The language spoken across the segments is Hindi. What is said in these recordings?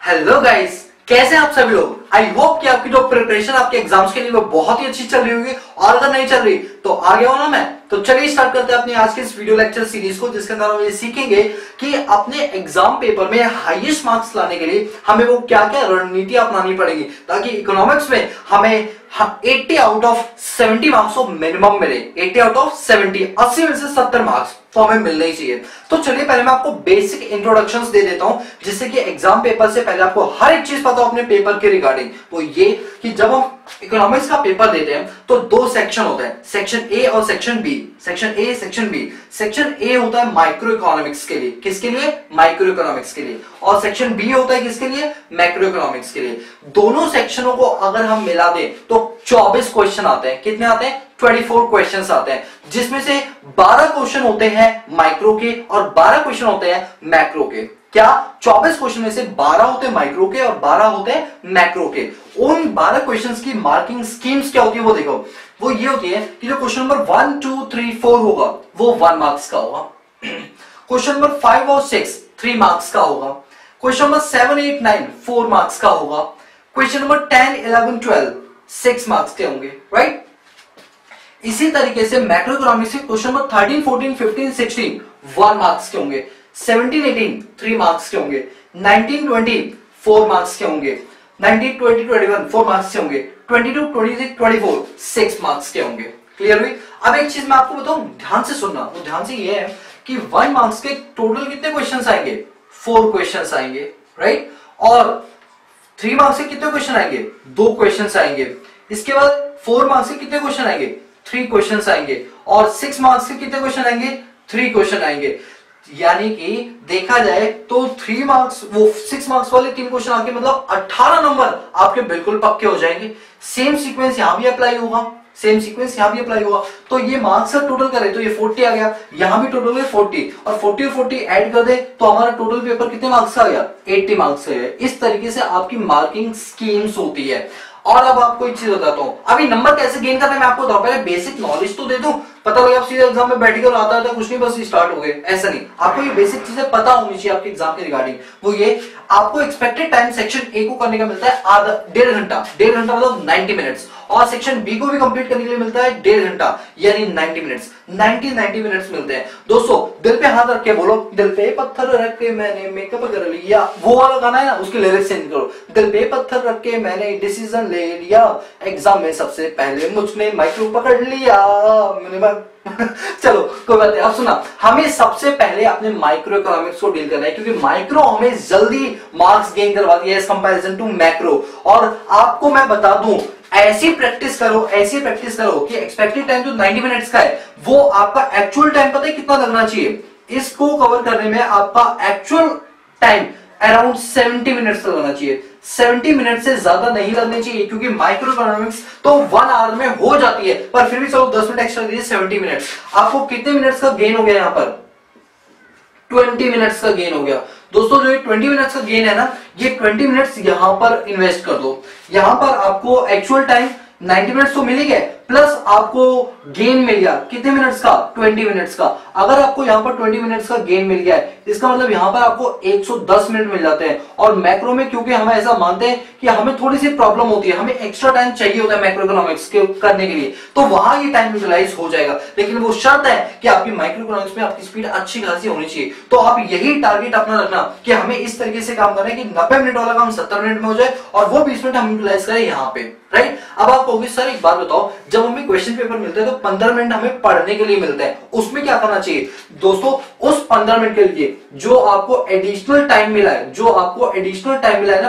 हेलो गाइस, कैसे हैं आप सभी लोग। आई होप कि आपकी जो प्रिपरेशन आपके एग्जाम्स के लिए वो बहुत ही अच्छी चल रही होगी, और अगर नहीं चल रही तो आगे हो ना मैं। तो चलिए स्टार्ट करते हैं अपनी आज की इस वीडियो लेक्चर सीरीज को, जिसके अंदर हम ये सीखेंगे कि अपने एग्जाम पेपर में हाईएस्ट मार्क्स लाने के लिए हमें वो क्या क्या रणनीति अपनानी पड़ेगी, ताकि इकोनॉमिक्स में हमें 80 आउट ऑफ 70 मार्क्स को मिनिमम मिले। 80 आउट ऑफ 70, 80 में से 70 मार्क्स तो हमें मिलने ही चाहिए। तो चलिए पहले मैं आपको बेसिक इंट्रोडक्शंस दे देता हूं, जिससे कि एग्जाम पेपर से पहले आपको हर एक चीज पता हो अपने पेपर के रिगार्डिंग। वो ये कि जब हम इकोनॉमिक्स का पेपर देते हैं तो दो सेक्शन होते हैं, सेक्शन ए और section B. Section A, section B. Section A होता है माइक्रो इकोनॉमिक्स के लिए, किसके लिए? माइक्रो इकोनॉमिक्स के लिए। और सेक्शन बी होता है किसके लिए? मैक्रो इकोनॉमिक्स के लिए। दोनों सेक्शनों को अगर हम मिला दें तो 24 क्वेश्चन आते हैं। कितने आते हैं? 24 क्वेश्चंस आते हैं, जिसमें से 12 क्वेश्चन होते हैं माइक्रो के और 12 क्वेश्चन होते हैं मैक्रो के। क्या 24 क्वेश्चन में से 12 होते हैं माइक्रो के और 12 होते हैं मैक्रो के। उन 12 क्वेश्चंस की मार्किंग स्कीम्स क्या होती है वो देखो। वो ये होती है कि जो क्वेश्चन नंबर 1, 2, 3, 4 होगा वो 1 मार्क्स का होगा। क्वेश्चन नंबर 5 और 6 3 मार्क्स का होगा। क्वेश्चन नंबर 7, 8, 9 4 मार्क्स का होगा। क्वेश्चन नंबर 10, 11, 12 6 मार्क्स के होंगे, राइट। इसी तरीके से मैक्रो इकोनॉमिक्स के क्वेश्चन नंबर 13, 14, 15, 16 1 मार्क्स के होंगे। 17, 18 3 मार्क्स के होंगे। 19, 20 4 मार्क्स के होंगे। 19, 20, 21 4 मार्क्स के होंगे। 22, 23, 24 6 मार्क्स के होंगे। क्लियर हुई? अब एक चीज मैं आपको बताऊं, ध्यान से सुनना। वो ध्यान से ये है कि 1 मार्क्स के टोटल कितने क्वेश्चंस आएंगे? 4 क्वेश्चंस आएंगे, राइट। और 3 मार्क्स के कितने क्वेश्चन आएंगे? 2 क्वेश्चंस आएंगे। इसके बाद 4 मार्क्स के कितने क्वेश्चन आएंगे? 3 क्वेश्चंस आएंगे। और 6 मार्क्स के कितने क्वेश्चन आएंगे? 3 क्वेश्चन आएंगे। यानी कि देखा जाए तो 3 मार्क्स, वो 6 मार्क्स वाले 3 क्वेश्चन आके मतलब 18 नंबर आपके बिल्कुल पक्के हो जाएंगे। सेम सीक्वेंस यहां भी अप्लाई होगा, सेम सीक्वेंस यहां भी अप्लाई होगा। तो ये मार्क्स का टोटल करें तो ये 40 आ गया, यहां भी टोटल है 40, और 40 और 40 ऐड कर दे तो हमारा टोटल पेपर कितने मार्क्स का आ गया? 80 मार्क्स का है। इस तरीके से आपकी मार्किंग स्कीम्स होती है। और अब आपको एक चीज बताता हूं, अभी नंबर कैसे गेन करना है मैं आपको बताऊं। पहले बेसिक नॉलेज तो दे दूं, पता लगे आप सीधे एग्जाम में बैठ कर आता था कुछ नहीं, बस स्टार्ट हो गए, ऐसा नहीं। आपको ये बेसिक चीजें पता होनी चाहिए आपके एग्जाम के रिगार्डिंग। वो ये, आपको एक्सपेक्टेड टाइम सेक्शन ए को करने का मिलता है आधा 1.5 घंटा। 1.5 घंटा मतलब 90 मिनट्स। और सेक्शन बी को भी कंप्लीट करने के लिए मिलता है 1.5 घंटा, यानी 90 मिनट्स। 90 मिनट्स मिलते हैं। दोस्तों दिल पे हाथ रख के बोलो, दिल पे पत्थर रख के मैंने मेकअप कर लिया। वो वाला गाना है ना, उसके लिरिक्स चेंज करो। दिल पे पत्थर रख के मैंने डिसीजन ले लिया, एग्जाम में सबसे पहले मुझने माइक्रो पकड़ लिया। चलो कोई बात नहीं। अब सुना, हमें सबसे पहले अपने माइक्रो इकोनॉमिक्स को डील करना है, क्योंकि माइक्रो हमें जल्दी मार्क्स गेन करवाती है एज कंपैरिजन टू मैक्रो। और आपको मैं बता दूं, ऐसी प्रैक्टिस करो कि एक्सपेक्टेड टाइम जो 90 मिनट्स का है वो आपका एक्चुअल टाइम पता है कितना लगना चाहिए? इसको कवर करने में आपका एक्चुअल टाइम अराउंड 70 मिनट्स लगना चाहिए। 70 मिनट से ज्यादा नहीं लगने चाहिए, क्योंकि माइक्रो इकोनॉमिक्स तो 1 आवर में हो जाती है, पर फिर भी चलो 10 मिनट एक्स्ट्रा दीजिए, 70 मिनट। आपको कितने मिनट्स का गेन हो गया यहाँ पर? 20 मिनट्स का गेन हो गया। दोस्तों जो ये 20 मिनट्स का गेन है ना, ये 20 मिनट्स यहां पर इन्वेस्ट कर दो। यहां पर आपको एक्चुअल टाइम 90 मिनट्स तो मिल ही गए, प्लस आपको गेन मिल गया कितने मिनट्स का? 20 मिनट्स का। अगर आपको यहां पर 20 मिनट्स का गेन मिल गया है, इसका मतलब यहां पर आपको 110 मिनट मिल जाते हैं। और मैक्रो में क्योंकि हम ऐसा मानते हैं कि हमें थोड़ी सी प्रॉब्लम होती है, हमें एक्स्ट्रा टाइम चाहिए होता है मैक्रो इकोनॉमिक्स के करने के लिए, तो वहां ये टाइम यूटिलाइज हो जाएगा। लेकिन वो शर्त है कि आपकी माइक्रो इकोनॉमिक्स में आपकी स्पीड अच्छी खासी होनी चाहिए। तो आप यही टारगेट अपना रखना कि हमें इस तरीके से काम करना है कि 90 मिनट वाला काम 70 मिनट में हो जाए, और वो 20 मिनट हम यूटिलाइज करें यहाँ पे, राइट। अब आप कहोगे सर एक बात बताओ, जब हमें क्वेश्चन पेपर मिलते हैं तो 15 मिनट हमें पढ़ने के लिए मिलता है, उसमें क्या करना चाहिए? दोस्तों उस 15 मिनट के लिए जो आपको एडिशनल टाइम मिला है,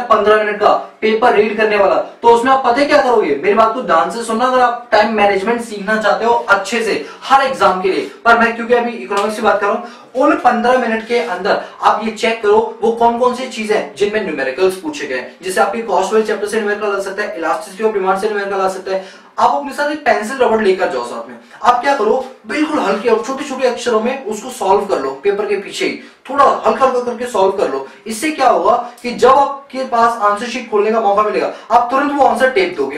15 मिनट का पेपर रीड करने वाला, तो उसमें आप पता है क्या करोगे? मेरी बात को ध्यान से सुनना, अगर आप टाइम मैनेजमेंट सीखना चाहते हो अच्छे से हर एग्जाम के लिए। पर मैं क्योंकि अभी इकोनॉमिक्स की बात कर रहा हूं, उन 15 मिनट के अंदर आप ये चेक करो वो कौन कौन सी चीजें हैं जिनमें न्यूमेरिकल्स पूछे गए। जैसे आपकी कॉस्ट वाइज चैप्टर से न्यूमेरिकल आ सकता है, इलास्टिसिटी ऑफ डिमांड से न्यूमेरिकल आ सकता है। आप अपने साथ एक पेंसिल रबड़ लेकर जाओ साथ में। आप क्या करो, बिल्कुल हल्के और छोटे छोटे अक्षरों में उसको सॉल्व कर लो, पेपर के पीछे ही थोड़ा हल्का हल्का करके सॉल्व कर लो। इससे क्या होगा कि जब आपके पास आंसर शीट खोलने का मौका मिलेगा, आप तुरंत वो आंसर टेप दोगे।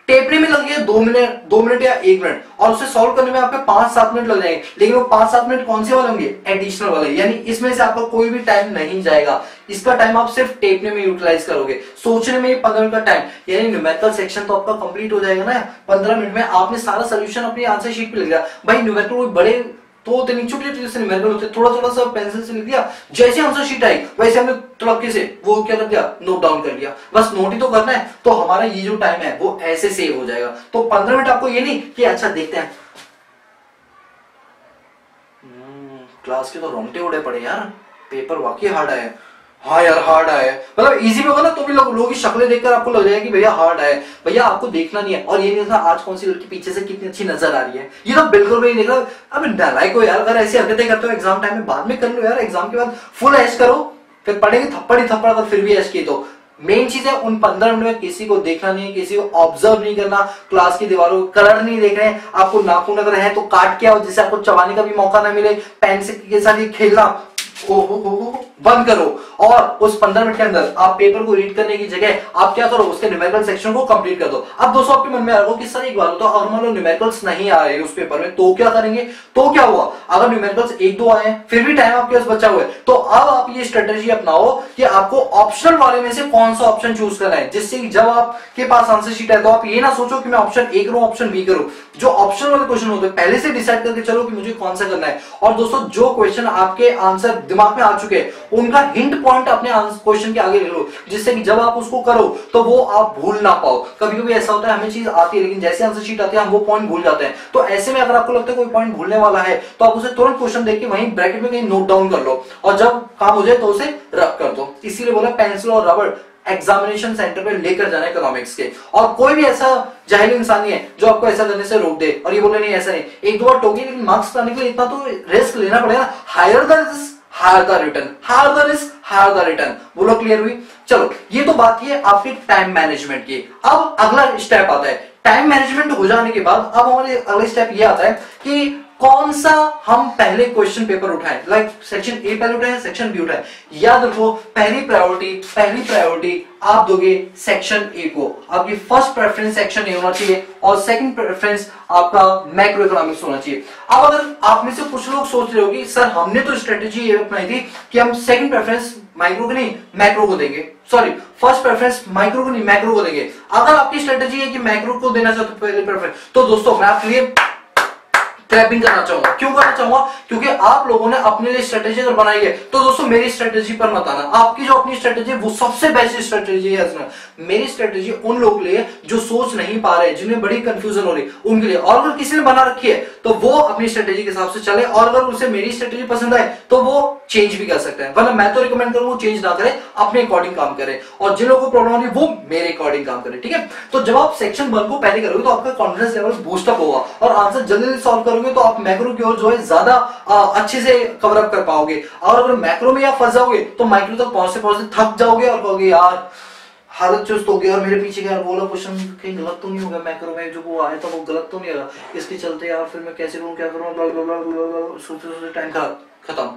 टेपने में लग गया 2 मिनट या 1 मिनट, और उसे सॉल्व करने में आपके 5-7 मिनट लग जाएंगे, लेकिन वो 5-7 मिनट कौन से वाले होंगे, एडिशनल वाले, यानी इसमें से आपका कोई भी टाइम नहीं जाएगा। इसका टाइम आप सिर्फ टेपने में यूटिलाइज करोगे, सोचने में 15 मिनट का टाइम, यानी न्यूमेरिकल सेक्शन तो आपका कंप्लीट हो जाएगा ना 15 मिनट में। आपने सारा सोल्यूशन अपनी आंसर शीट पे लिख दिया। भाई न्यूमेरिकल कोई बड़े तो छोटे छोटे से न्यूमेरिकल होते, थोड़ा थोड़ा सा पेंसिल से लिख दिया, जैसे आंसर शीट आई वैसे हमने तड़के से वो क्या कर दिया, नोट डाउन कर लिया, बस नोट ही तो करना है। तो हमारा ये जो टाइम है वो ऐसे सेव हो जाएगा। तो 15 मिनट आपको ये नहीं कि अच्छा देखते हैं, क्लास के तो रोंगटे उड़े पड़े यार, पेपर वाकई हार्ड आया। हाँ यार हार्ड आया, मतलब इजी में होगा ना तो भी लोगों की शक्लें देखकर आपको लग जाएगा कि भैया हार्ड आया। भैया आपको देखना नहीं है, और ये नहीं था आज कौन सी लड़की पीछे से कितनी अच्छी नजर आ रही है, ये तो बिल्कुल भी नहीं देख रहा। अब नालायक हो यार, अगर ऐसी हरकतें करते हो एग्जाम टाइम में, बाद में कर लो यार, एग्जाम के बाद फुल ऐश करो, फिर पढ़ेंगे थप्पड़ ही थप्पड़, अगर फिर भी ऐश किए तो। मेन चीज है उन 15 मिनट में किसी को देखना नहीं है, किसी को ऑब्जर्व नहीं करना, क्लास की दीवारों को कलर नहीं देख रहे हैं, आपको नाखून अगर है तो काट के आओ जिससे आपको चबाने का भी मौका ना मिले, पेन से के साथ ये खेलना बंद करो। और उस 15 मिनट के अंदर आप पेपर को रीड करने की जगह आप क्या करो, उसके न्यूमेरिकल सेक्शन को कंप्लीट कर दो। अब दोस्तों आपके मन में आ रहा कि सर एक बात तो अगर मान लो न्यूमेरिकल्स नहीं आ रहे उस पेपर में तो क्या करेंगे, तो क्या हुआ, अगर न्यूमेरिकल्स 1-2 आए फिर भी टाइम आपके पास बचा हुआ है, तो अब आप ये स्ट्रेटेजी अपनाओ कि आपको ऑप्शनल वाले में से कौन सा ऑप्शन चूज करना है, जिससे जब आपके पास आंसर शीट है तो आप ये ना सोचो कि मैं ऑप्शन ए करूं ऑप्शन बी करूं। जो ऑप्शनल वाले क्वेश्चन होते हैं पहले से डिसाइड करके चलो कि मुझे कौन सा करना है। और दोस्तों जो क्वेश्चन आपके आंसर दिमाग में आ चुके हैं उनका हिंट पॉइंट अपने क्वेश्चन के आगे ले लो, जिससे कि जब आप उसको करो तो वो आप भूल ना पाओ। कभी कभी ऐसा होता है हमें चीज आती है लेकिन जैसे आंसर शीट आती है हम वो पॉइंट भूल जाते हैं। तो ऐसे में अगर आपको लगता है कोई पॉइंट भूलने वाला है तो आप उसे तुरंत क्वेश्चन देख के वहीं ब्रैकेट में कहीं नोट डाउन कर लो, और जब काम हो जाए तो उसे रब कर दो। इसीलिए बोला पेंसिल और रबड़ एग्जामिनेशन सेंटर पे लेकर जाना इकोनॉमिक्स के। और कोई भी ऐसा जाहिल इंसान नहीं है जो आपको ऐसा करने से रोक दे और ये बोले नहीं ऐसा नहीं, एक दो बार टोकी, लेकिन मार्क्स पाने के लिए इतना तो रिस्क लेना पड़ेगा। Higher the risk higher the return, higher the risk higher the return. बोलो क्लियर हुई। चलो ये तो बात है आपके टाइम मैनेजमेंट की। अब अगला स्टेप आता है, टाइम मैनेजमेंट हो जाने के बाद अब हमारे अगला स्टेप ये आता है कि कौन सा हम पहले क्वेश्चन पेपर उठाएं, लाइक सेक्शन ए पहले उठाएं सेक्शन बी उठाएं। याद रखो पहली प्रायोरिटी आप दोगे सेक्शन ए को, आपकी फर्स्ट प्रेफरेंस सेक्शन ए होना चाहिए और सेकंड प्रेफरेंस आपका मैक्रो इकोनॉमिक्स होना चाहिए। अब अगर आप में से कुछ लोग सोच रहे हो कि सर हमने तो स्ट्रेटेजी ये अपनाई थी कि हम सेकंड प्रेफरेंस माइक्रो को नहीं मैक्रो को देंगे, सॉरी फर्स्ट प्रेफरेंस माइक्रो को नहीं मैक्रो को देंगे। अगर आपकी स्ट्रेटेजी है कि मैक्रो को देना चाहते हो पहले प्रेफरेंस, तो दोस्तों मैं आपके लिए क्लैपिंग करना चाहूंगा। क्यों करना चाहूंगा, क्योंकि आप लोगों ने अपने लिए स्ट्रेटेजी अगर बनाई है तो दोस्तों मेरी स्ट्रेटेजी पर मत आना। आपकी जो अपनी स्ट्रेटेजी है वो सबसे बेस्ट स्ट्रेटेजी है। मेरी स्ट्रेटेजी उन लोगों के लिए जो सोच नहीं पा रहे, जिन्हें बड़ी कंफ्यूजन हो रही, उनके लिए। और अगर किसी ने बना रखी है तो वो अपनी स्ट्रेटेजी के हिसाब से चले, और अगर उसे मेरी स्ट्रेटेजी पसंद आए तो वो चेंज भी कर सकते हैं। वरना मैं तो रिकमेंड करूंगा चेंज ना करें, अपने अकॉर्डिंग काम करें, और जिन लोगों को प्रॉब्लम आ रही है वो मेरे अकॉर्डिंग काम करें। ठीक है, तो जब आप सेक्शन 1 को पहले करोगे तो आपका कॉन्फिडेंस लेवल बूस्टअप होगा और आंसर जल्दी सॉल्व करोगे तो आप मैक्रो की ओर जो है ज्यादा अच्छे से कवर अप कर पाओगे। और अगर मैक्रो में आप फंस जाओगे तो माइक्रो तक पहुंचते थक जाओगे और कहोगे यार हालत चुस्त हो गई, और मेरे पीछे यार बोला क्वेश्चन कहीं गलत तो नहीं होगा, मैक्रो में जो वो आया था वो गलत तो नहीं होगा, इसके चलते यार फिर मैं कैसे करूं क्या करूं, सोचते टाइम खत्म।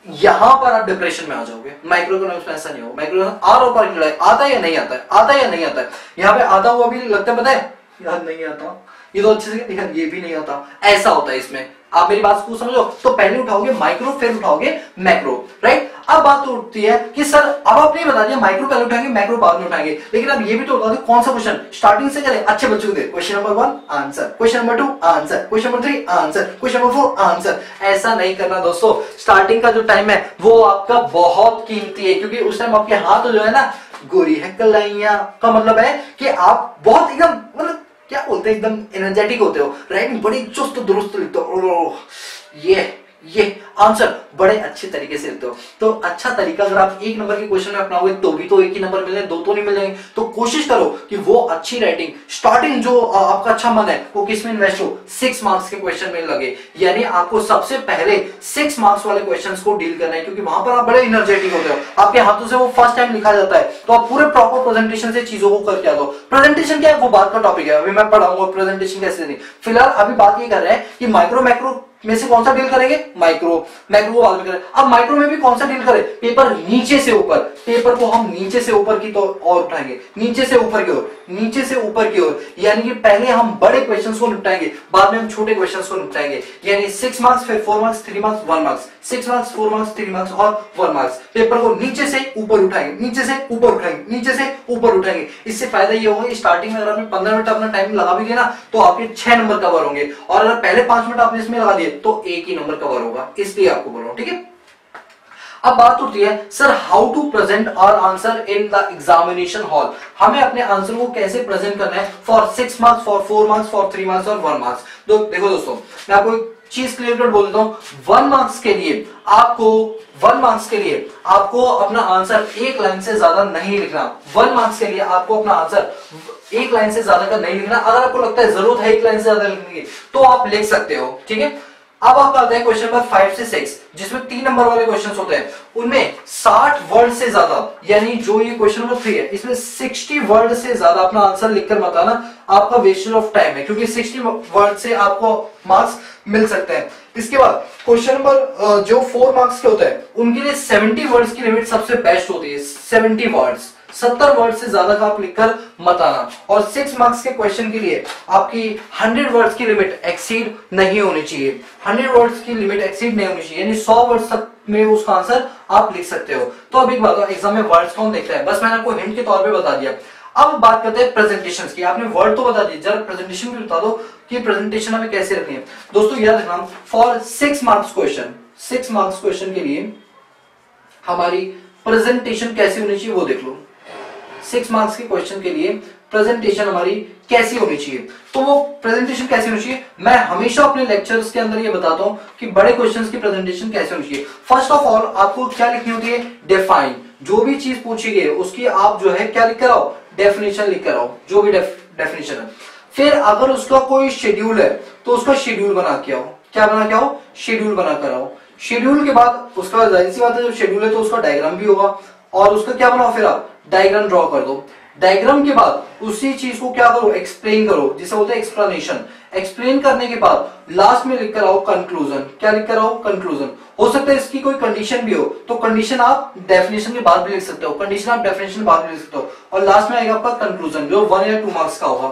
यहां पर आप डिप्रेशन में आ जाओगे। माइक्रो इकोनॉमिक्स में ऐसा नहीं होगा। माइक्रो आर और पार की लड़ाई, आता है या नहीं आता है, आता है या नहीं आता है। यहाँ पे आता हुआ भी लगता है, पता है यार नहीं आता, ये तो अच्छे से यार ये भी नहीं आता, ऐसा होता है इसमें। आप मेरी बात को समझो, तो पहले उठाओगे माइक्रो फिर उठाओगे मैक्रो, राइट। अब बात तो उठती है कि सर अब आपने बता दिया माइक्रो पहले उठाएंगे मैक्रो बाद में उठाएंगे, लेकिन अब ये भी तो बता दो कौन सा क्वेश्चन स्टार्टिंग से करें अच्छे बच्चों के। Question number 1 answer, question number 2 answer, question number 3 answer, question number 4 answer. ऐसा नहीं करना दोस्तों। स्टार्टिंग का जो टाइम है वो आपका बहुत कीमती है, क्योंकि उस टाइम आपके हाथ जो है ना गोरी है कलाइयां का मतलब है कि आप बहुत एकदम मतलब क्या बोलते हैं एकदम एनर्जेटिक होते हो, राइटिंग बड़ी चुस्त दुरुस्त लिखते हो, ये आंसर बड़े अच्छे तरीके से लिखते हो। तो अच्छा तरीका अगर आप 1 नंबर के क्वेश्चन में अपनाओगे तो भी तो 1 ही नंबर मिले, 2 तो नहीं मिलेंगे। तो कोशिश करो कि वो अच्छी राइटिंग स्टार्टिंग जो आपका अच्छा मन है वो किस में इन्वेस्ट हो, 6 मार्क्स के क्वेश्चन में लगे। यानी आपको सबसे पहले 6 मार्क्स वाले क्वेश्चंस को डील करना है, क्योंकि वहां पर आप बड़े एनर्जेटिक होते हो, आपके हाथों से वो फर्स्ट टाइम लिखा जाता है। तो आप पूरे प्रॉपर प्रेजेंटेशन से चीजों को करके आ दो। प्रेजेंटेशन क्या है वो बात का टॉपिक है, अभी मैं पढ़ाऊंगा प्रेजेंटेशन कैसे देनी। फिलहाल अभी बात ये कर रहे हैं कि माइक्रो मैक्रो में से कौन सा डील करेंगे, माइक्रो। माइक्रो को बाद में करें। अब माइक्रो में भी कौन सा डील करें, पेपर नीचे से ऊपर, पेपर को हम नीचे से ऊपर की तो और उठाएंगे, नीचे से ऊपर की ओर, नीचे से ऊपर की ओर, यानी कि पहले हम बड़े क्वेश्चंस को निपटाएंगे, बाद में हम छोटे क्वेश्चंस को निपटाएंगे। यानी 6 मार्क्स, फिर 4 marks, 3 marks, 1 marks, 6 marks, 4 marks, 3 marks और 1 मार्क्स। पेपर को नीचे से ऊपर उठाएंगे, नीचे से ऊपर उठाएंगे, नीचे से ऊपर उठाएंगे। इससे फायदा ये होगा, स्टार्टिंग में अगर आपने 15 मिनट अपना टाइम लगा भी दिया ना, तो आपके 6 नंबर कवर होंगे, और अगर पहले 5 मिनट आपने इसमें लगा दिए तो एक ही नंबर कवर होगा। इसलिए आपको बोल रहा हूं, ठीक है। अब बात उठती है, sir how to present our answer in the examination hall. हमें अपने आंसर को कैसे प्रेजेंट करना है, for 6 marks, for 4 marks, for 3 marks और 1 मार्क्स। तो देखो दोस्तों, मैं आपको एक चीज क्लियर कट बोल देता हूं। 1 मार्क्स के लिए आपको अपना आंसर एक लाइन से ज्यादा नहीं लिखना। 1 मार्क्स के लिए आपको अपना आंसर एक लाइन से ज्यादा का नहीं लिखना। अगर आपको लगता है जरूरत है एक लाइन से ज्यादा लिखने की, तो आप लिख सकते हो, ठीक है। अब आप आते हैं क्वेश्चन नंबर 5 से 6, जिसमें 3 नंबर वाले क्वेश्चंस होते हैं। उनमें 60 वर्ड से ज्यादा, यानी जो ये क्वेश्चन नंबर 3 है, इसमें 60 वर्ड से ज्यादा अपना आंसर लिखकर बताना आपका वेस्टेज ऑफ टाइम है, क्योंकि 60 वर्ड से आपको मार्क्स मिल सकते हैं। इसके बाद क्वेश्चन नंबर जो 4 मार्क्स के होते हैं, उनके लिए 70 वर्ड्स की लिमिट सबसे बेस्ट होती है। 70 वर्ड्स, 70 वर्ड से ज्यादा का आप लिखकर मत आना। और 6 मार्क्स के क्वेश्चन के लिए आपकी 100 वर्ड्स की लिमिट एक्सीड नहीं होनी चाहिए। 100 वर्ड्स की लिमिट एक्सीड नहीं होनी चाहिए, यानी 100 वर्ड्स तक में उसका आंसर आप लिख सकते हो। तो अब एक बात, एग्जाम में वर्ड्स कौन देखता है, बस मैंने आपको हिंट के तौर पे बता दिया। अब बात करते हैं प्रेजेंटेशन की। आपने वर्ड तो बता दिए, जरा प्रेजेंटेशन भी बता दो कि प्रेजेंटेशन हमें कैसे रखनी है। दोस्तों याद रखना, for 6 marks question, 6 marks question के लिए हमारी प्रेजेंटेशन कैसी होनी चाहिए वो देख लो। 6 मार्क्स के क्वेश्चन के लिए प्रेजेंटेशन हमारी कैसी होनी चाहिए। तो वो प्रेजेंटेशन कैसी होनी चाहिए, मैं हमेशा अपने लेक्चर्स के अंदर ये बताता हूं कि बड़े क्वेश्चंस की प्रेजेंटेशन कैसे होनी चाहिए। फर्स्ट ऑफ ऑल आपको क्या लिखनी होती है, डिफाइन। जो भी चीज पूछी गई है उसकी आप जो है क्या लिख कर आओ, डेफिनेशन लिख कर आओ, जो भी डेफिनेशन है। फिर अगर उसका कोई शेड्यूल है तो उसका शेड्यूल बना के आओ। क्या बना के आओ, शेड्यूल बना कर आओ। शेड्यूल के बाद उसका जाहिर सी बात है, जब शेड्यूल है तो उसका डायग्राम भी होगा, और उसका क्या बनाओ, फिर आप डायग्राम ड्रॉ कर दो। डायग्राम के बाद उसी चीज को क्या करो, एक्सप्लेन करो, जिसे बोलते हैं एक्सप्लेनेशन। एक्सप्लेन करने के बाद लास्ट में लिख कर आओ कंक्लूजन। क्या लिख कर आओ, कंक्लूजन। हो सकता है इसकी कोई कंडीशन भी हो, तो कंडीशन आप डेफिनेशन के बाद भी लिख सकते हो, कंडीशन आप डेफिनेशन के बाद भी लिख सकते हो। और लास्ट में आएगा आपका कंक्लूजन, जो 1 या 2 मार्क्स का होगा,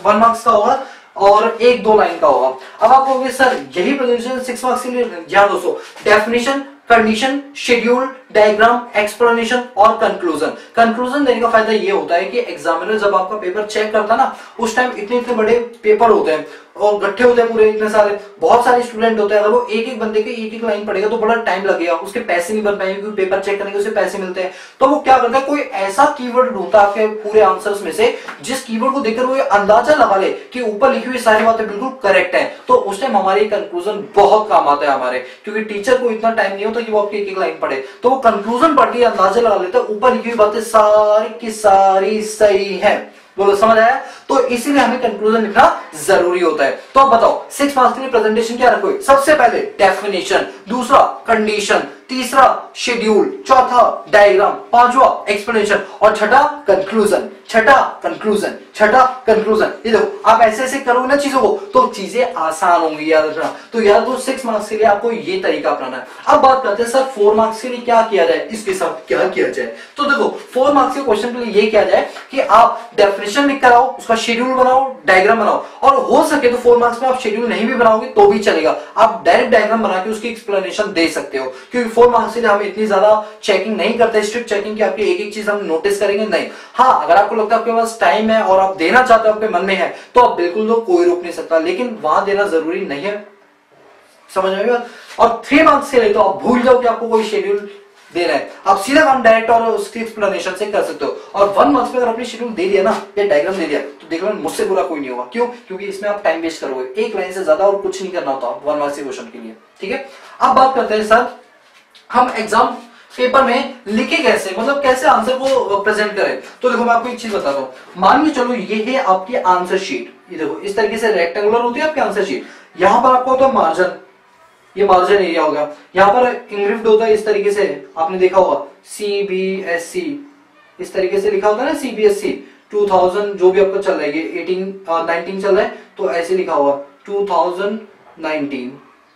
1 मार्क्स का होगा और 1-2 लाइन का होगा। अब आप कहोगे सर यही प्रेजेंटेशन 6 मार्क्स के लिए। जी दोस्तों, definition, condition, schedule, diagram, explanation और कंक्लूजन। कंक्लूजन देने का फायदा ये होता है कि एग्जामिनर जब आपका पेपर चेक करता है ना, उस टाइम इतने इतने बड़े पेपर होते हैं और गट्ठे होते हैं पूरे, इतने सारे, बहुत सारे स्टूडेंट होते हैं। अगर वो एक एक बंदे के एक एक लाइन पढ़ेगा तो बड़ा टाइम लगेगा, उसके पैसे नहीं बन पाएंगे, क्योंकि पेपर चेक करने के उसे पैसे मिलते हैं। तो वो क्या करता है, कोई ऐसा कीवर्ड ढूंढता है आपके पूरे आंसर्स में से, जिस कीवर्ड को देखकर वो ये अंदाजा लगा ले कि ऊपर लिखी हुई सारी बातें बिल्कुल करेक्ट है। तो उस टाइम हमारी कंक्लूजन बहुत काम आता है हमारे, क्योंकि टीचर को इतना टाइम नहीं होता कि वो आपकी एक एक लाइन पढ़े, तो वो कंक्लूजन पढ़ के अंदाजा लगा लेता है ऊपर लिखी हुई बातें सारी की सारी सही है। बोलो समझ आया। तो इसीलिए हमें कंक्लूजन लिखना जरूरी होता है। तो अब बताओ 6 मार्क्स के लिए प्रेजेंटेशन क्या रखोगे, सबसे पहले डेफिनेशन, दूसरा कंडीशन, तीसरा शेड्यूल, चौथा डायग्राम, पांचवा एक्सप्लेनेशन और छठा कंक्लूजन। छठा कंक्लूजन, छठा कंक्लूजन। ये देखो, आप ऐसे ऐसे करोगे ना चीजों को तो चीजें आसान होंगी, याद रखना। तो यार तो 6 मार्क्स के लिए आपको ये तरीका अपनाना है। अब बात करते हैं सर 4 मार्क्स के लिए क्या किया जाए, इसके साथ क्या किया जाए। तो देखो 4 मार्क्स के क्वेश्चन के लिए ये किया जाए कि आप डेफिनेशन लिख कर आओ, उसका शेड्यूल बनाओ, डायग्राम बनाओ, और हो सके तो 4 मार्क्स में आप शेड्यूल नहीं भी बनाओगे तो भी चलेगा, आप डायरेक्ट डायग्राम बना के उसकी एक्सप्लेनेशन दे सकते हो। क्योंकि 4 मार्क्स के लिए हम इतनी ज्यादा चेकिंग नहीं करते, स्ट्रिक्ट चेकिंग की आपकी एक एक चीज हम नोटिस करेंगे नहीं। हाँ, अगर आपको लगता है आपके पास टाइम है और आप देना चाहते हो, आपके मन में है, तो आप बिल्कुल दो, कोई रोक नहीं सकता, लेकिन वहां देना जरूरी नहीं है। समझ में बात। और 3 मार्क्स के लिए तो आप भूल जाओ कि आपको कोई शेड्यूल दे रहा है, आप सीधा काम डायरेक्ट और उसकी एक्सप्लेनेशन से कर सकते हो। और 1 मार्क्स में अगर आपने शेड्यूल दे दिया ना, या डायग्राम दे दिया, तो देख लो मुझसे बुरा कोई नहीं होगा। क्यों? क्योंकि इसमें आप टाइम वेस्ट करोगे, एक लाइन से ज्यादा और कुछ नहीं करना होता 1 मार्क्स के क्वेश्चन के लिए। ठीक है, अब बात करते हैं सर हम एग्जाम पेपर में लिखे कैसे, मतलब कैसे आंसर को प्रेजेंट करें। तो देखो मैं आपको एक चीज बताता हूँ, मान के चलो ये है आपकी आंसर शीट। ये देखो इस तरीके से रेक्टेंगुलर होती है आपकी आंसर शीट। यहां पर आपको होता है मार्जिन, ये मार्जिन एरिया होगा। यहाँ पर इंग्रिप्ड होता है इस तरीके से, आपने देखा होगा CBSC, इस तरीके से लिखा होता है ना, CBSC 2000 जो भी आपका चल रहा है, ये 19 चल रहा है तो ऐसे लिखा हुआ 2019,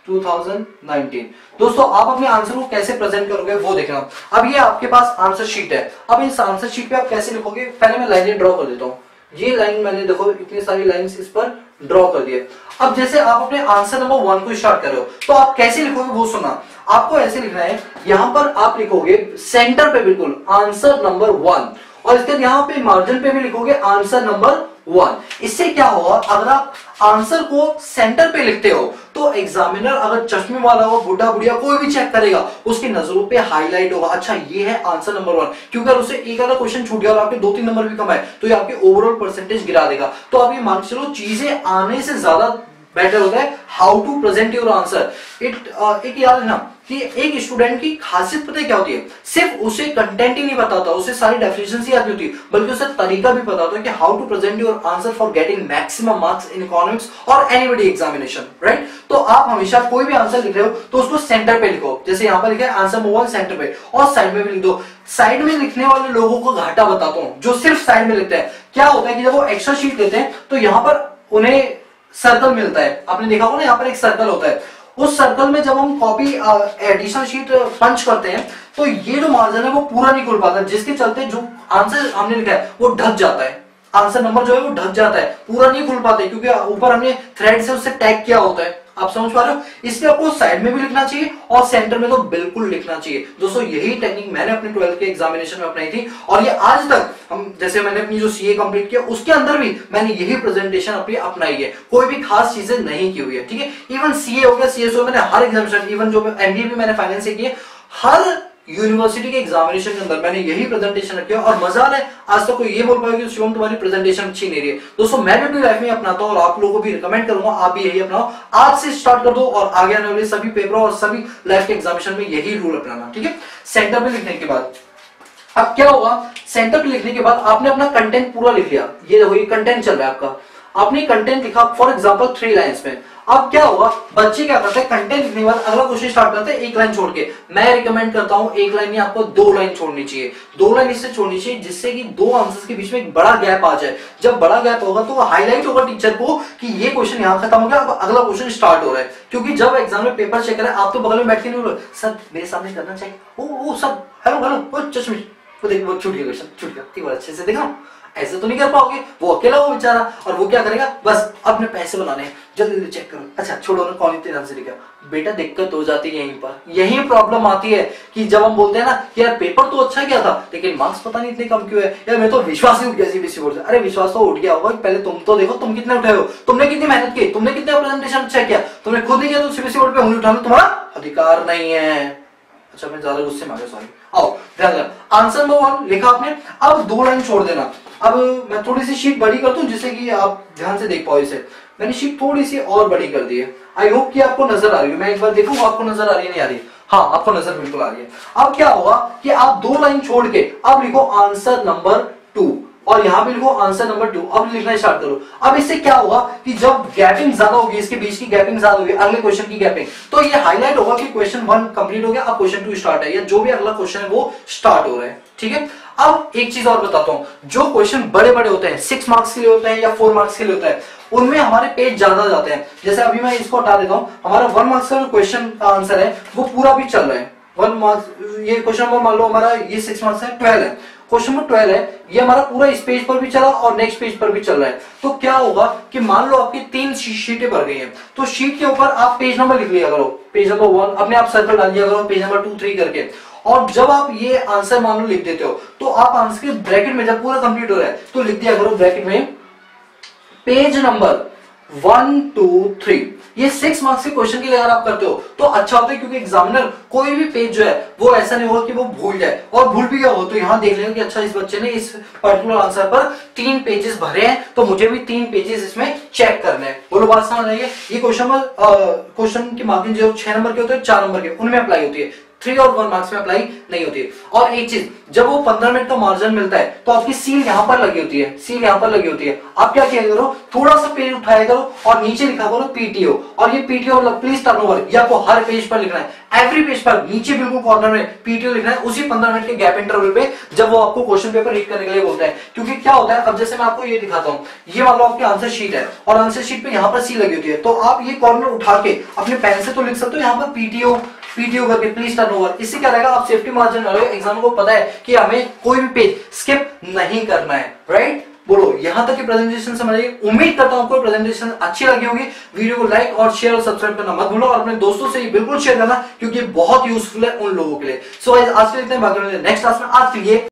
2019। दोस्तों आप अपने आंसर को कैसे प्रेजेंट करोगे वो देखना। अब ये आपके पास आंसर शीट है, अब इस आंसर शीट पे आप कैसे लिखोगे, पहले मैं लाइनें ड्रॉ कर देता हूँ। ये लाइन मैंने देखो इतनी सारी लाइंस इस पर ड्रॉ कर दिए। अब जैसे आप अपने आंसर नंबर 1 को स्टार्ट कर रहे हो तो आप कैसे लिखोगे वो सुना। आपको ऐसे लिखना है, यहां पर आप लिखोगे सेंटर पे बिल्कुल आंसर नंबर 1, और इसके यहाँ पे मार्जिन पे भी लिखोगे आंसर नंबर 1। इससे क्या होगा, अगर आप आंसर को सेंटर पे लिखते हो तो एग्जामिनर अगर चश्मे वाला हो, बुढ़ा बुढ़िया कोई भी चेक करेगा, उसकी नजरों पे हाईलाइट होगा, अच्छा ये है आंसर नंबर 1। क्योंकि अगर उसे एक अगर क्वेश्चन छूट गया और आपके 2-3 नंबर भी कम आए तो ये आपके ओवरऑल परसेंटेज गिरा देगा। तो आप ये मान के चलो चीजें आने से ज्यादा बेटर होता है how to present your answer. एक याद है ना कि एक स्टूडेंट की खासियत पता है क्या होती है, सिर्फ उसे कंटेंट ही नहीं पता होता, उसे सारी डेफिनेशन ही आती होती है, बल्कि उसे तरीका भी पता होता है कि how to present your answer for getting maximum marks in economics और एनीबॉडी एग्जामिनेशन, राइट। तो आप हमेशा कोई भी आंसर लिख रहे हो तो उसको सेंटर पे लिखो, जैसे यहाँ पर लिखा है आंसर नंबर 1 सेंटर पे, और साइड में भी लिख दो। साइड में लिखने वाले लोगों को घाटा बताता हूं, जो सिर्फ साइड में लिखते हैं। क्या होता है कि जब वो एक्स्ट्रा शीट लेते हैं तो यहाँ पर उन्हें सर्कल मिलता है, आपने देखा होगा ना, यहाँ पर एक सर्कल होता है। उस सर्कल में जब हम कॉपी एडिशनल शीट पंच करते हैं तो ये जो मार्जिन है वो पूरा नहीं खुल पाता, जिसके चलते जो आंसर हमने लिखा है वो ढक जाता है, आंसर नंबर जो है वो ढक जाता है, पूरा नहीं खुल पाते, क्योंकि ऊपर हमने थ्रेड से उससे टैग किया होता है। आप समझ पा रहे हो, इसलिए आपको साइड में भी लिखना चाहिए और सेंटर में तो बिल्कुल लिखना चाहिए। दोस्तों यही टेक्निक मैंने अपने 12th के एग्जामिनेशन में अपनाई थी, और ये आज तक हम जैसे मैंने अपनी जो सीए कंप्लीट किया उसके अंदर भी मैंने यही प्रेजेंटेशन अपनी अपनाई है, कोई भी खास चीजें नहीं की हुई है, ठीक है। इवन सीए हो गया, सीएसओ, मैंने हर एग्जामिनेशन, इवन जो एमबीए भी मैंने फाइनेंस से किए, हर यूनिवर्सिटी के एग्जामिनेशन के अंदर मैंने यही प्रेजेंटेशन रखी है, और मजा है आज तक कोई ये बोल पाएगा कि शिवम तुम्हारी प्रेजेंटेशन अच्छी नहीं रही है। दोस्तों मैं भी अपनी लाइफ में अपनाता हूं और आप लोगों को भी रिकमेंड करूंगा आप भी यही अपनाओ, आज से स्टार्ट कर दो और आगे आने वाले सभी पेपरों और सभी लाइफ के एग्जामिनेशन में यही रूल अपनाना, ठीक है। सेंटर पे लिखने के बाद अब क्या होगा, सेंटर पे लिखने के बाद आपने अपना कंटेंट पूरा लिख लिया, ये देखो ये कंटेंट चल रहा है आपका, आपने कंटेंट लिखा फॉर एग्जांपल 3 लाइंस में। अब क्या होगा, बच्चे क्या करते हैं, कंटेंट लिखने के बाद अगला क्वेश्चन स्टार्ट करते हैं एक लाइन छोड़ के। मैं रिकमेंड करता हूं एक लाइन नहीं, आपको 2 लाइन छोड़नी चाहिए, 2 लाइन इससे छोड़नी चाहिए जिससे कि 2 आंसर्स के बीच में एक बड़ा गैप आ जाए। जब बड़ा गैप होगा तो हाईलाइट होगा टीचर को कि ये क्वेश्चन यहां खत्म हो गया, अब अगला क्वेश्चन स्टार्ट हो रहा है। क्योंकि जब एग्जाम में पेपर चेक करें आप तो बगल में बैठ के नहीं बोलो सर मेरे सामने करना चाहिए, ओ सर हेलो हेलो वो चश्मे वो देखो वो छूट गया क्वेश्चन, छूट गया, एक बार अच्छे से देखा, ऐसे तो नहीं कर पाओगे। वो अकेला वो बेचारा, और वो क्या करेगा, बस अपने पैसे बनाने हैं, जल्दी जल्दी चेक करो, अच्छा छोड़ो ना कौन इतने ढंग से लिखा। बेटा दिक्कत हो जाती है यहीं पर, यही प्रॉब्लम आती है कि जब हम बोलते हैं ना कि यार पेपर तो अच्छा गया था लेकिन मार्क्स पता नहीं इतने कम क्यों है, यार मैं तो विश्वास ही उठ गया सीबीएसई बोर्ड से। अरे विश्वास तो उठ गया होगा, पहले तुम तो देखो तुम कितने उठाए हो, तुमने कितनी मेहनत की, तुमने कितने प्रेजेंटेशन अच्छा किया, तुमने खुद नहीं किया तो सीबीएसई बोर्ड पे उंगली उठाना तुम्हारा अधिकार नहीं है। अच्छा मैं ज्यादा गुस्से में आ गया, सॉरी। आओ ध्यान देना, आंसर नंबर 1 लिखा आपने, अब 2 लाइन छोड़ देना। अब मैं थोड़ी सी शीट बड़ी कर दूं जिससे कि आप ध्यान से देख पाओ इसे। मैंने शीट थोड़ी सी और बड़ी कर दी है, आई होप कि आपको नजर आ रही है। मैं एक बार देखूंगा आपको नजर आ रही है नहीं आ रही है, हाँ आपको नजर बिल्कुल आ रही है। अब क्या होगा कि आप 2 लाइन छोड़ के अब लिखो आंसर नंबर 2, और यहां पे लिखो आंसर नंबर 2। अब लिखना स्टार्ट करो। अब इससे क्या होगा कि जब गैपिंग ज्यादा होगी, इसके बीच की गैपिंग ज्यादा होगी, अगले क्वेश्चन की गैपिंग, तो ये हाईलाइट होगा कि क्वेश्चन 1 कंप्लीट हो गया, अब क्वेश्चन 2 स्टार्ट है, या जो भी अगला क्वेश्चन है वो स्टार्ट हो रहा है, ठीक है। अब एक चीज और बताता हूं, जो क्वेश्चन बड़े बड़े होते हैं, 6 मार्क्स के लिए होते हैं या 4 मार्क्स के लिए होता है, उनमें हमारे पेज ज्यादा जाते हैं। जैसे अभी मैं इसको हटा देता हूं, हमारा 1 मार्क्स का जो क्वेश्चन का आंसर है वो पूरा भी चल रहा है। 1 मार्क्स, ये क्वेश्चन नंबर मान लो हमारा ये 6 मार्क्स है, 12 है, क्वेश्चन नंबर 12 है, ये हमारा पूरा इस पेज पर भी चला और नेक्स्ट पेज पर भी चल रहा है। तो क्या होगा कि मान लो आपकी 3 शीटें भर गई हैं, तो शीट के ऊपर आप पेज नंबर लिख लिया करो, पेज नंबर 1 अपने आप सर्कल डाल दिया करो, पेज नंबर 2, 3 करके। और जब आप ये आंसर मान लो लिख देते हो तो आप आंसर के ब्रैकेट में जब पूरा कंप्लीट हो रहा है तो लिख दिया करो ब्रैकेट में पेज नंबर 1, 2, 3। ये 6 मार्क्स के क्वेश्चन के लिए अगर आप करते हो तो अच्छा होता है, क्योंकि एग्जामिनर कोई भी पेज जो है वो ऐसा नहीं होगा कि वो भूल जाए, और भूल भी गया हो तो यहाँ देख लेगा कि अच्छा इस बच्चे ने इस पर्टिकुलर आंसर पर 3 पेजेस भरे हैं तो मुझे भी 3 पेजेस इसमें चेक करने हैं। बोलो बात समझ आइए। ये क्वेश्चन की मार्किंग जो 6 नंबर के होते हैं, 4 नंबर के, उनमें अप्लाई होती है। 3 और 1 मार्क्स में अप्लाई नहीं होती है। और एक चीज, जब वो 15 मिनट का मार्जिन मिलता है तो आपकी सील यहां पर लगी होती है, सील यहां पर लगी होती है। आप क्या किया करो, थोड़ा सा पेज उठाया करो और नीचे लिखा करो पीटीओ, और ये पीटीओ मतलब प्लीज टर्नओवर, ये आपको हर पेज पर लिखना है। एवरी पेज पर नीचे बिल्कुल कॉर्नर में पीटीओ लिखना है, उसी 15 मिनट के गैप इंटरवल पे, जब वो आपको क्वेश्चन पेपर रीड करने के लिए बोलता है। क्योंकि क्या होता है, अब जैसे मैं आपको ये दिखाता हूं, ये मान लो आपकी आंसर शीट है और आंसर शीट पे यहाँ पर सी लगी होती है, तो आप ये कॉर्नर उठा के अपने पेन से तो लिख सकते हो यहाँ पर पीटीओ पीटीओ करके प्लीज टर्नओवर। इससे क्या रहेगा, आप सेफ्टी मार्जिन में एग्जाम को पता है कि हमें कोई भी पेज स्किप नहीं करना है, राइट। बोलो यहां तक की प्रेजेंटेशन समझिए। उम्मीद करता हूं आपको प्रेजेंटेशन अच्छी लगी होगी। वीडियो को लाइक और शेयर और सब्सक्राइब करना मत भूलो और अपने दोस्तों से बिल्कुल शेयर करना, क्योंकि बहुत यूजफुल है उन लोगों के लिए। सो आज के लिए इतना, बाकी नेक्स्ट क्लास में आज के लिए